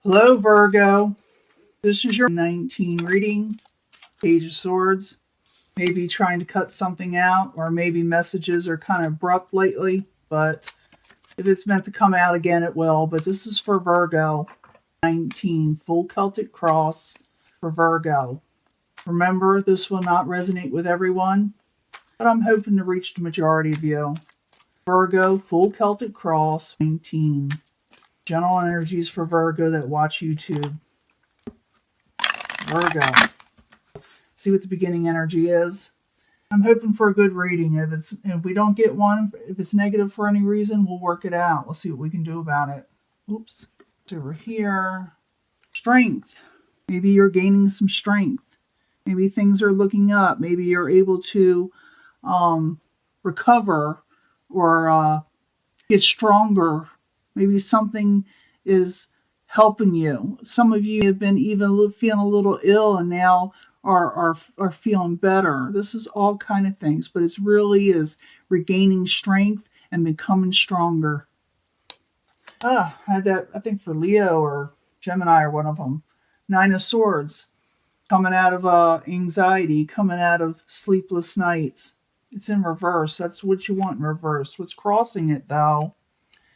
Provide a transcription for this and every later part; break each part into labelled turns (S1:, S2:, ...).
S1: Hello, Virgo. This is your 19 reading, Page of Swords. Maybe trying to cut something out, or maybe messages are kind of abrupt lately, but if it's meant to come out again, it will. But this is for Virgo. 19, full Celtic cross for Virgo. Remember, this will not resonate with everyone, but I'm hoping to reach the majority of you. Virgo, full Celtic cross, 19. General energies for Virgo that watch YouTube. Virgo. See what the beginning energy is. I'm hoping for a good reading. If we don't get one, if it's negative for any reason, we'll work it out. We'll see what we can do about it. Oops. It's over here. Strength. Maybe you're gaining some strength. Maybe things are looking up. Maybe you're able to recover or get stronger. Maybe something is helping you. Some of you have been even feeling a little ill and now are feeling better. This is all kind of things, but it really is regaining strength and becoming stronger. I had that, I think, for Leo or Gemini or one of them. 9 of Swords. Coming out of anxiety, coming out of sleepless nights. It's in reverse. That's what you want in reverse. What's crossing it, though,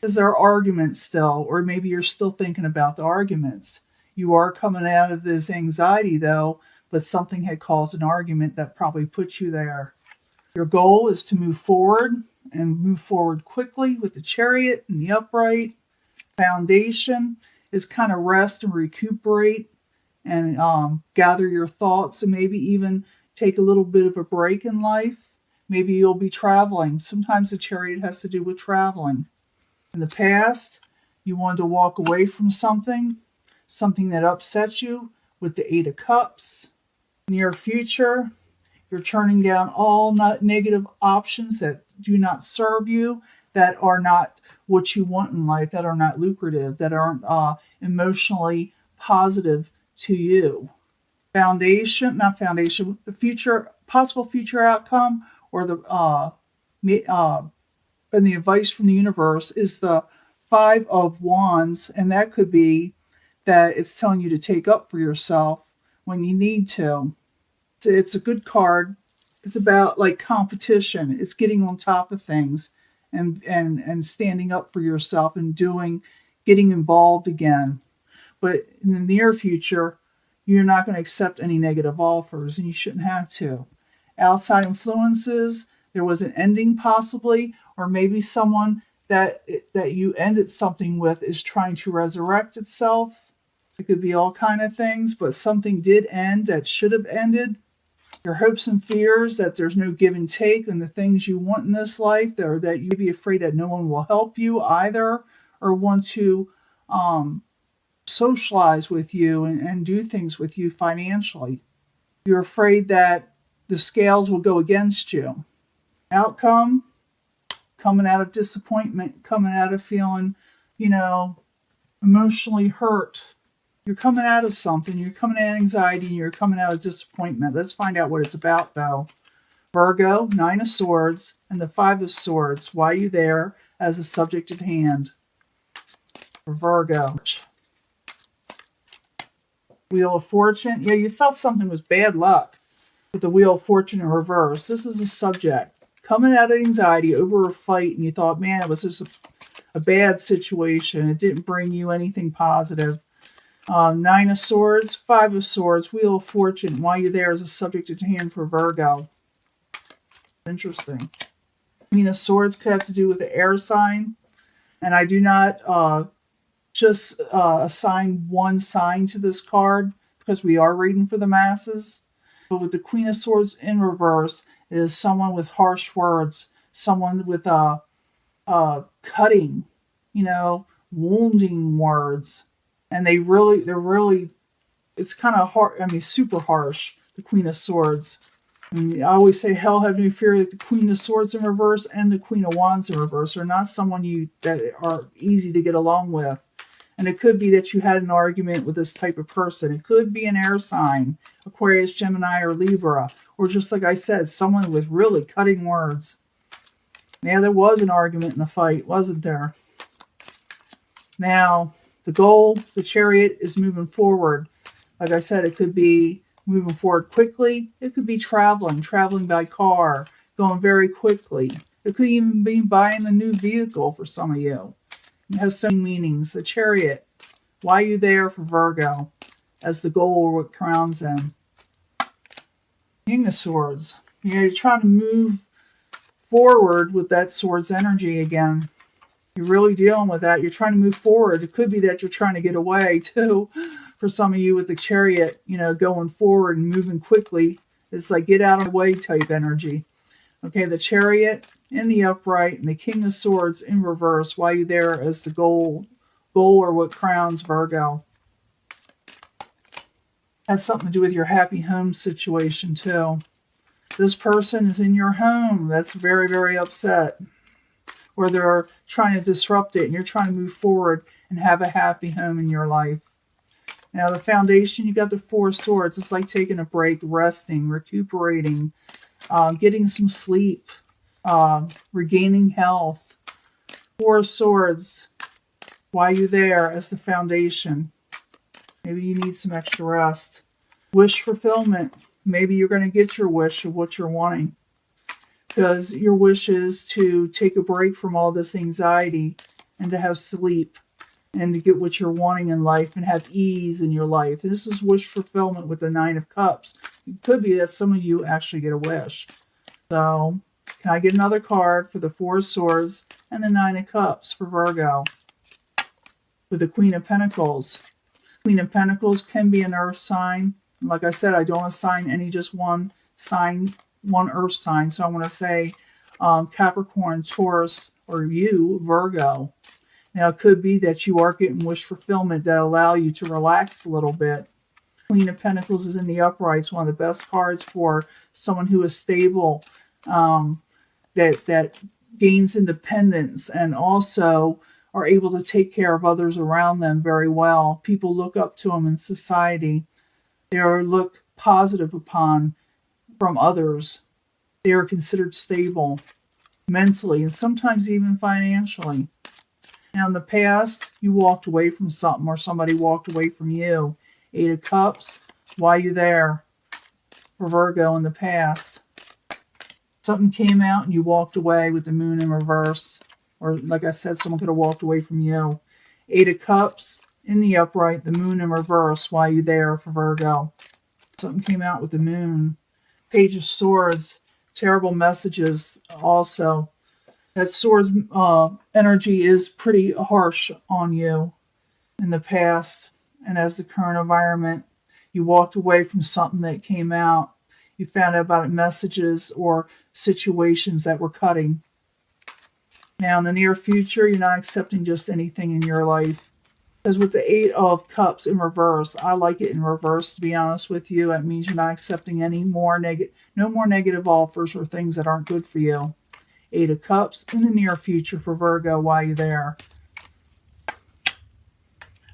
S1: is there arguments still, or maybe you're still thinking about the arguments. You are coming out of this anxiety, though, but something had caused an argument that probably put you there. Your goal is to move forward, and move forward quickly with the Chariot and the Upright. Foundation is kind of rest and recuperate and gather your thoughts, and maybe even take a little bit of a break in life. Maybe you'll be traveling. Sometimes the Chariot has to do with traveling. In the past, you wanted to walk away from something that upsets you, with the 8 of Cups. Near future, you're turning down all negative options that do not serve you, that are not what you want in life, that are not lucrative, that aren't emotionally positive to you. Foundation, not foundation, the future, possible future outcome, or and the advice from the universe is the 5 of Wands, and that could be that it's telling you to take up for yourself when you need to. It's a good card. It's about like competition. It's getting on top of things and standing up for yourself and getting involved again. But in the near future, you're not going to accept any negative offers, and you shouldn't have to. Outside influences, there was an ending possibly, or maybe someone that you ended something with is trying to resurrect itself. It could be all kind of things, but something did end that should have ended. Your hopes and fears that there's no give and take in the things you want in this life, or that you may be afraid that no one will help you either, or want to socialize with you and do things with you financially. You're afraid that the scales will go against you. Outcome, coming out of disappointment, coming out of feeling, emotionally hurt. You're coming out of something. You're coming out of anxiety, and you're coming out of disappointment. Let's find out what it's about, though. Virgo, 9 of Swords, and the 5 of Swords. Why are you there as a subject at hand? For Virgo. Wheel of Fortune. Yeah, you felt something was bad luck with the Wheel of Fortune in reverse. This is a subject. Coming out of anxiety over a fight, and you thought, man, it was just a bad situation. It didn't bring you anything positive. 9 of Swords, 5 of Swords, Wheel of Fortune. Why you're there as a subject at hand for Virgo. Interesting. Queen of Swords could have to do with the air sign. And I do not just assign one sign to this card, because we are reading for the masses. But with the Queen of Swords in reverse, it is someone with harsh words, someone with cutting, wounding words. And they're really, it's kind of hard, super harsh, the Queen of Swords. I always say, hell have no fear that the Queen of Swords in reverse and the Queen of Wands in reverse are not someone that are easy to get along with. And it could be that you had an argument with this type of person. It could be an air sign, Aquarius, Gemini, or Libra. Or just like I said, someone with really cutting words. Yeah, there was an argument in the fight, wasn't there? Now, The goal, the Chariot, is moving forward. Like I said, it could be moving forward quickly. It could be traveling by car, going very quickly. It could even be buying a new vehicle for some of you. It has so many meanings. The Chariot, why are you there for Virgo? As the goal or what crowns them. King of Swords. You're trying to move forward with that Swords energy again. You're really dealing with that. You're trying to move forward. It could be that you're trying to get away too. For some of you with the Chariot, going forward and moving quickly. It's like get out of the way type energy. Okay, the Chariot in the upright and the King of Swords in reverse. Why are you there as the goal or what crowns Virgo? Has something to do with your happy home situation too. This person is in your home that's very, very upset. Or they're trying to disrupt it and you're trying to move forward and have a happy home in your life. Now the foundation, you got the Four of Swords. It's like taking a break, resting, recuperating, getting some sleep, regaining health. Four of Swords. Why are you there as the foundation? Maybe you need some extra rest. Wish fulfillment. Maybe you're going to get your wish of what you're wanting. Because your wish is to take a break from all this anxiety and to have sleep and to get what you're wanting in life and have ease in your life. This is wish fulfillment with the Nine of Cups. It could be that some of you actually get a wish. So, can I get another card for the Four of Swords and the Nine of Cups for Virgo? With the Queen of Pentacles. Queen of Pentacles can be an earth sign. Like I said, I don't assign any just one sign, one earth sign. So I'm going to say Capricorn, Taurus, or you, Virgo. Now, it could be that you are getting wish fulfillment that allow you to relax a little bit. Queen of Pentacles is in the upright. It's one of the best cards for someone who is stable, that gains independence and also are able to take care of others around them very well. People look up to them in society. They are looked positive upon from others. They are considered stable mentally and sometimes even financially. Now in the past, you walked away from something or somebody walked away from you. Eight of Cups, why are you there? For Virgo in the past. Something came out and you walked away with the Moon in reverse. Or like I said, someone could have walked away from you. Eight of Cups in the upright, the Moon in reverse. Why are you there for Virgo? Something came out with the Moon. Page of Swords. Terrible messages also. That Swords energy is pretty harsh on you in the past. And as the current environment, you walked away from something that came out. You found out about it, messages or situations that were cutting. Now, in the near future, you're not accepting just anything in your life. Because with the Eight of Cups in reverse, I like it in reverse, to be honest with you. That means you're not accepting any more no more negative offers or things that aren't good for you. Eight of Cups in the near future for Virgo. Why are you there?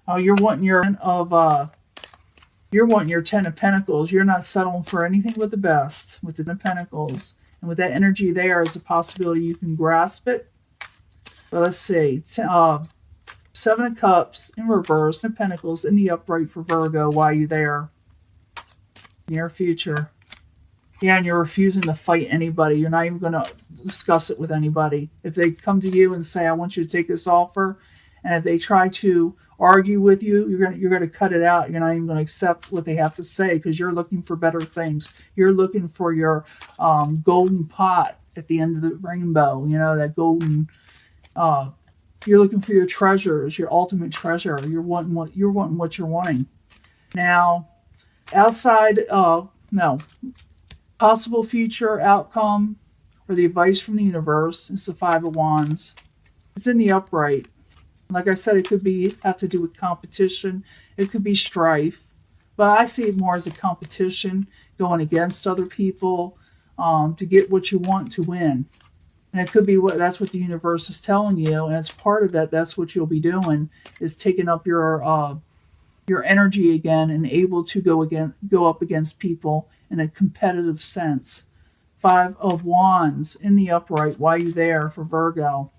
S1: Oh, you're wanting your Ten of Pentacles. You're not settling for anything but the best with the Ten of Pentacles. And with that energy there is a possibility you can grasp it. But let's see. Seven of Cups in reverse, Ten of Pentacles in the upright for Virgo. Why are you there? Near future. Yeah, and you're refusing to fight anybody. You're not even going to discuss it with anybody. If they come to you and say, I want you to take this offer, and if they try to argue with you, you're going to cut it out. You're not even going to accept what they have to say because you're looking for better things. You're looking for your golden pot at the end of the rainbow. You know, that golden... you're looking for your treasures, your ultimate treasure. You're wanting what you're wanting. Now, outside, possible future outcome or the advice from the universe is the Five of Wands. It's in the upright. Like I said, it could have to do with competition. It could be strife, but I see it more as a competition going against other people to get what you want to win. And it could be that's what the universe is telling you, and as part of that, that's what you'll be doing is taking up your energy again and able to go up against people in a competitive sense. Five of Wands in the upright. Why are you there for Virgo?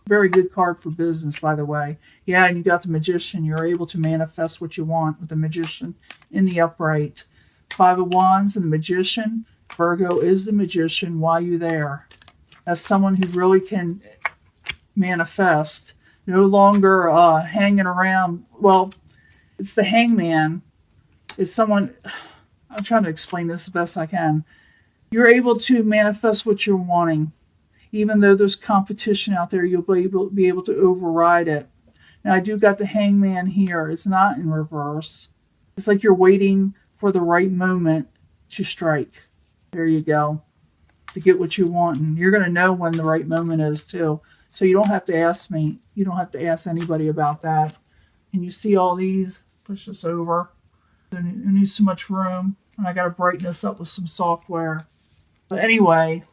S1: Very good card for business, by the way. Yeah, and you got the Magician. You're able to manifest what you want with the Magician in the upright. Five of Wands and the Magician. Virgo is the Magician. Why are you there? As someone who really can manifest. No longer hanging around. Well, it's the Hangman. It's someone... I'm trying to explain this as best I can. You're able to manifest what you're wanting. Even though there's competition out there, you'll be able to override it. Now, I do got the Hangman here. It's not in reverse. It's like you're waiting for the right moment to strike. There you go. To get what you want. And you're going to know when the right moment is, too. So you don't have to ask me. You don't have to ask anybody about that. Can you see all these? Push this over. It needs so much room. And I got to brighten this up with some software. But anyway,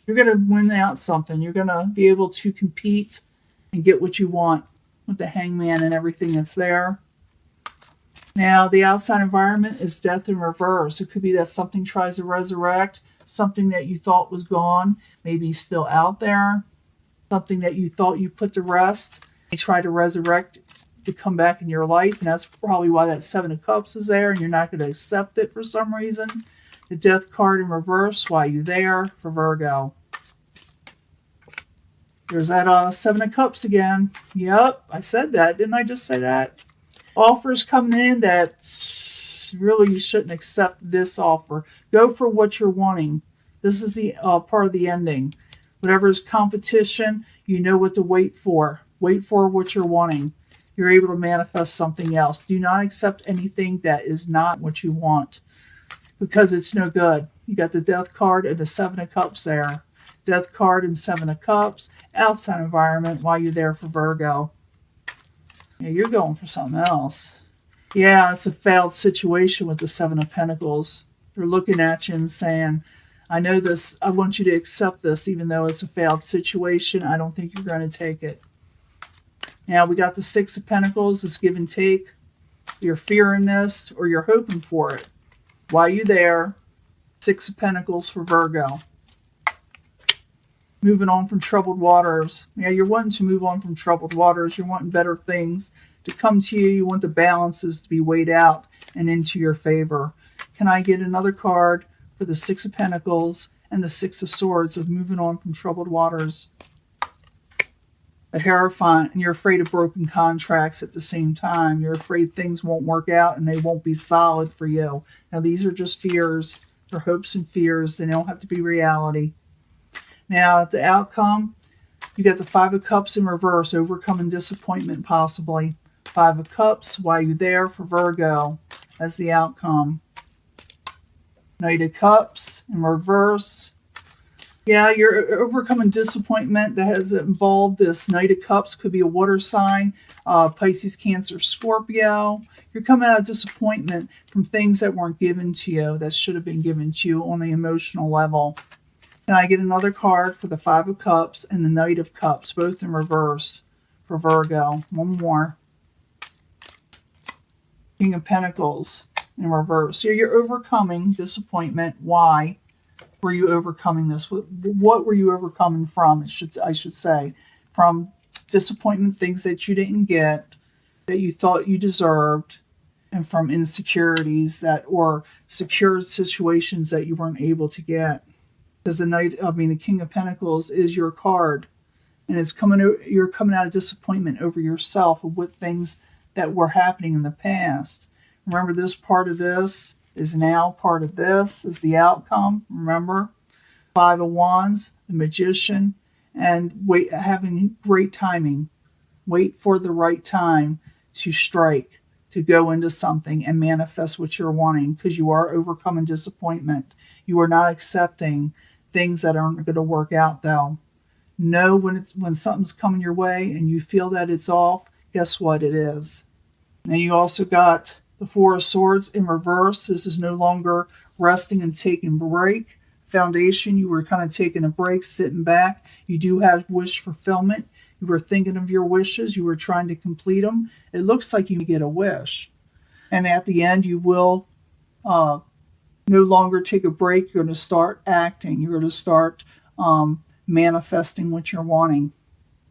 S1: you're going to win out something. You're going to be able to compete and get what you want with the Hangman and everything that's there. Now, the outside environment is death in reverse. It could be that something tries to resurrect, something that you thought was gone, maybe still out there, something that you thought you put to rest. They try to resurrect to come back in your life, and that's probably why that Seven of Cups is there, and you're not going to accept it for some reason. The Death card in reverse, why are you there? For Virgo. There's that Seven of Cups again. Yep, I said that. Didn't I just say that? Offers coming in that really you shouldn't accept this offer. Go for what you're wanting. This is the part of the ending. Whatever is competition, you know what to wait for. Wait for what you're wanting. You're able to manifest something else. Do not accept anything that is not what you want, because it's no good. You got the Death card and the Seven of Cups there. Death card and Seven of Cups. Outside environment, why you there for Virgo? Yeah, you're going for something else. Yeah, it's a failed situation with the Seven of Pentacles. They're looking at you and saying, I know this. I want you to accept this, even though it's a failed situation. I don't think you're going to take it. Now, we got the Six of Pentacles, this give and take. You're fearing this, or you're hoping for it. Why are you there? Six of Pentacles for Virgo. Moving on from troubled waters. Yeah, you're wanting to move on from troubled waters. You're wanting better things to come to you. You want the balances to be weighed out and into your favor. Can I get another card for the Six of Pentacles and the Six of Swords of moving on from troubled waters? A Hierophant, and you're afraid of broken contracts at the same time. You're afraid things won't work out and they won't be solid for you. Now, these are just fears. They're hopes and fears. They don't have to be reality. Now, at the outcome, you got the Five of Cups in reverse, overcoming disappointment possibly. Five of Cups, why are you there? For Virgo, as the outcome. Knight of Cups in reverse. Yeah, you're overcoming disappointment that has involved this Knight of Cups. Could be a water sign, Pisces, Cancer, Scorpio. You're coming out of disappointment from things that weren't given to you, that should have been given to you on the emotional level. Can I get another card for the Five of Cups and the Knight of Cups, both in reverse for Virgo? One more. King of Pentacles in reverse. So you're overcoming disappointment. Why were you overcoming this? What were you overcoming from? I should say. From disappointment, things that you didn't get, that you thought you deserved, and from insecurities or secure situations that you weren't able to get. Because the King of Pentacles is your card, and you're coming out of disappointment over yourself and with things that were happening in the past. Remember, this part of this is now part of this is the outcome. Remember, Five of Wands, the Magician, and having great timing. Wait for the right time to strike, to go into something and manifest what you're wanting, because you are overcoming disappointment. You are not accepting things that aren't going to work out, though. Know when something's coming your way and you feel that it's off, guess what? It is. Now you also got the Four of Swords in reverse. This is no longer resting and taking a break. Foundation, you were kind of taking a break, sitting back. You do have wish fulfillment. You were thinking of your wishes. You were trying to complete them. It looks like you get a wish. And at the end, you will no longer take a break. You're going to start acting. You're going to start manifesting what you're wanting.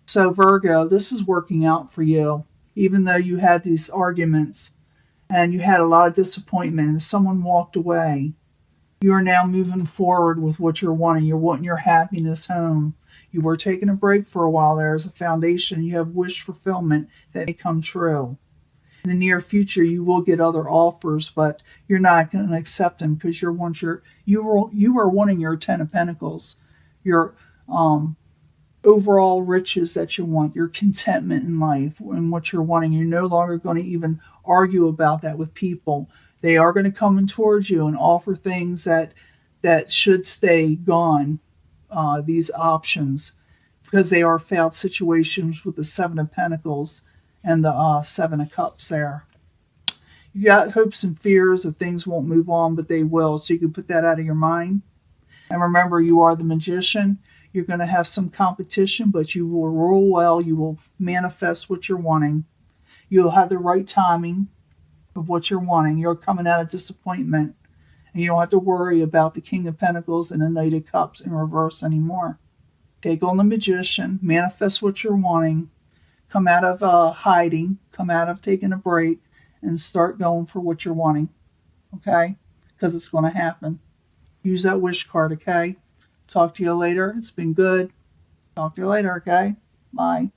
S1: So, Virgo, this is working out for you, even though you had these arguments and you had a lot of disappointment and someone walked away. You are now moving forward with what you're wanting. You're wanting your happiness home. You were taking a break for a while there as a foundation. You have wish fulfillment that may come true. In the near future, you will get other offers, but you're not going to accept them because you are wanting your Ten of Pentacles, your overall riches that you want, your contentment in life and what you're wanting. You're no longer going to even argue about that with people. They are going to come in towards you and offer things that should stay gone. These options, because they are failed situations with the Seven of Pentacles and the Seven of Cups there. You got hopes and fears that things won't move on, but they will. So you can put that out of your mind. And remember, you are the magician. You're going to have some competition, but you will rule well. You will manifest what you're wanting. You'll have the right timing of what you're wanting. You're coming out of disappointment. And you don't have to worry about the King of Pentacles and the Knight of Cups in reverse anymore. Take on the magician. Manifest what you're wanting. Come out of hiding. Come out of taking a break. And start going for what you're wanting. Okay? Because it's going to happen. Use that wish card, okay? Talk to you later. It's been good. Talk to you later, okay? Bye.